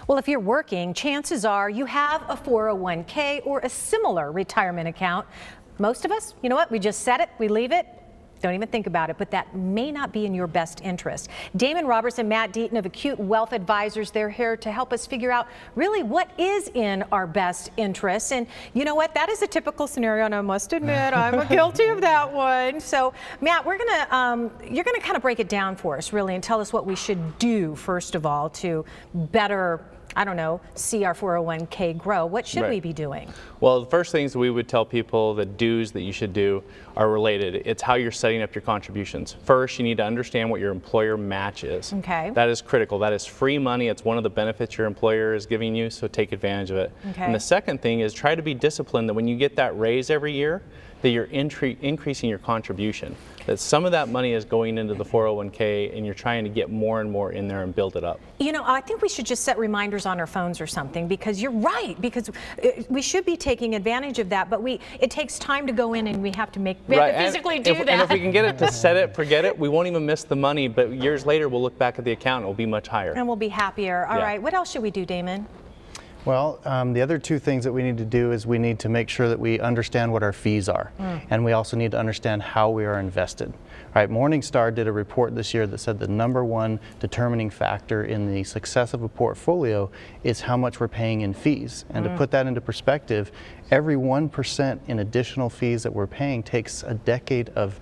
Well, if you're working, chances are you have a 401k or a similar retirement account. Most of us, you know what, we just set it, we leave it, don't even think about it, but that may not be in your best interest. Damon Roberts and Matt Deaton of Acute Wealth Advisors, they're here to help us figure out really what is in our best interest. And you know what, that is a typical scenario, and I must admit I'm guilty of that one. So Matt, you're gonna kind of break it down for us really and tell us what we should do first of all to better, I don't know, see our 401k grow. What should we be doing? Well, the first things we would tell people, the do's that you should do are related. It's how you're setting up your contributions. First, you need to understand what your employer match is. Okay. That is critical. That is free money. It's one of the benefits your employer is giving you, so take advantage of it. Okay. And the second thing is try to be disciplined that when you get that raise every year, that you're increasing your contribution. That some of that money is going into the 401k and you're trying to get more and more in there and build it up. You know, I think we should just set reminders on our phones or something, because you're right, because we should be taking advantage of that, but it takes time to go in and we have to physically do that. And if we can get it to set it, forget it, we won't even miss the money, but years later we'll look back at the account and it will be much higher. And we'll be happier. All right, what else should we do, Damon? Well, the other two things that we need to do is we need to make sure that we understand what our fees are, and we also need to understand how we are invested. Right, Morningstar did a report this year that said the #1 determining factor in the success of a portfolio is how much we're paying in fees. And to put that into perspective, every 1% in additional fees that we're paying takes a decade of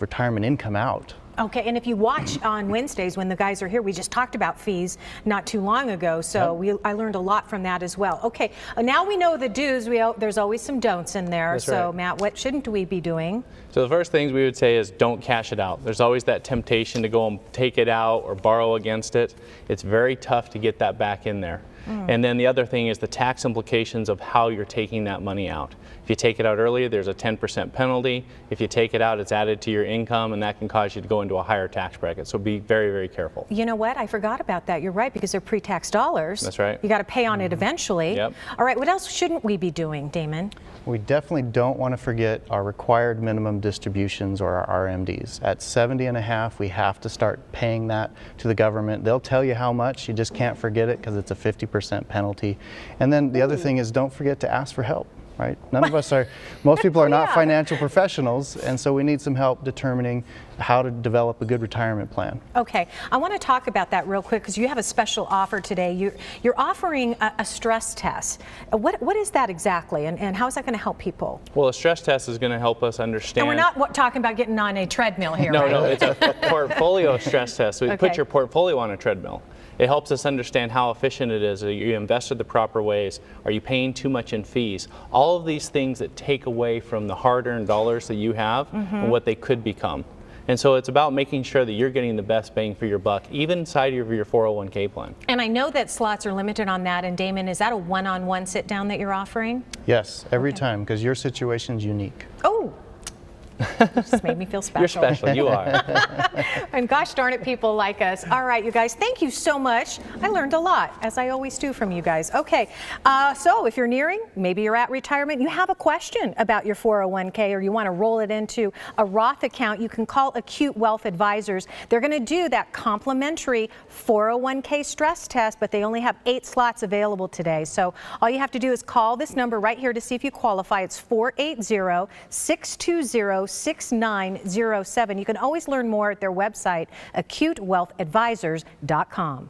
retirement income out. Okay, and if you watch on Wednesdays when the guys are here, we just talked about fees not too long ago, so I learned a lot from that as well. Okay, now we know the do's, there's always some don'ts in there. That's so right. Matt, what shouldn't we be doing? So the first things we would say is don't cash it out. There's always that temptation to go and take it out or borrow against it. It's very tough to get that back in there. And then the other thing is the tax implications of how you're taking that money out. If you take it out earlier, there's a 10% penalty. If you take it out, it's added to your income, and that can cause you to go into a higher tax bracket. So be very, very careful. You know what? I forgot about that. You're right, because they're pre-tax dollars. That's right. You got to pay on it eventually. Yep. All right, what else shouldn't we be doing, Damon? We definitely don't want to forget our required minimum distributions, or our RMDs. At 70 and a half, we have to start paying that to the government. They'll tell you how much, you just can't forget it because it's a 50% penalty. And then the other thing is don't forget to ask for help. Right? None of us are, most people are not financial professionals, and so we need some help determining how to develop a good retirement plan. Okay, I want to talk about that real quick because you have a special offer today. You're offering a stress test. What is that exactly, and how is that going to help people? Well, a stress test is going to help us understand. And we're not talking about getting on a treadmill here, No, right? no, it's a portfolio stress test. So we put your portfolio on a treadmill. It helps us understand how efficient it is. Are you invested the proper ways? Are you paying too much in fees? All of these things that take away from the hard-earned dollars that you have and what they could become. And so it's about making sure that you're getting the best bang for your buck, even inside of your 401k plan. And I know that slots are limited on that. And Damon, is that a one-on-one sit-down that you're offering? Yes, every time, because your situation's unique. Oh. Just made me feel special. You're special, you are. And gosh darn it, people like us. All right, you guys, thank you so much. I learned a lot, as I always do from you guys. Okay, so if you're nearing, maybe you're at retirement, you have a question about your 401k, or you want to roll it into a Roth account, you can call Acute Wealth Advisors. They're going to do that complimentary 401k stress test, but they only have 8 slots available today. So all you have to do is call this number right here to see if you qualify. It's 480-620-6907. You can always learn more at their website, acutewealthadvisors.com.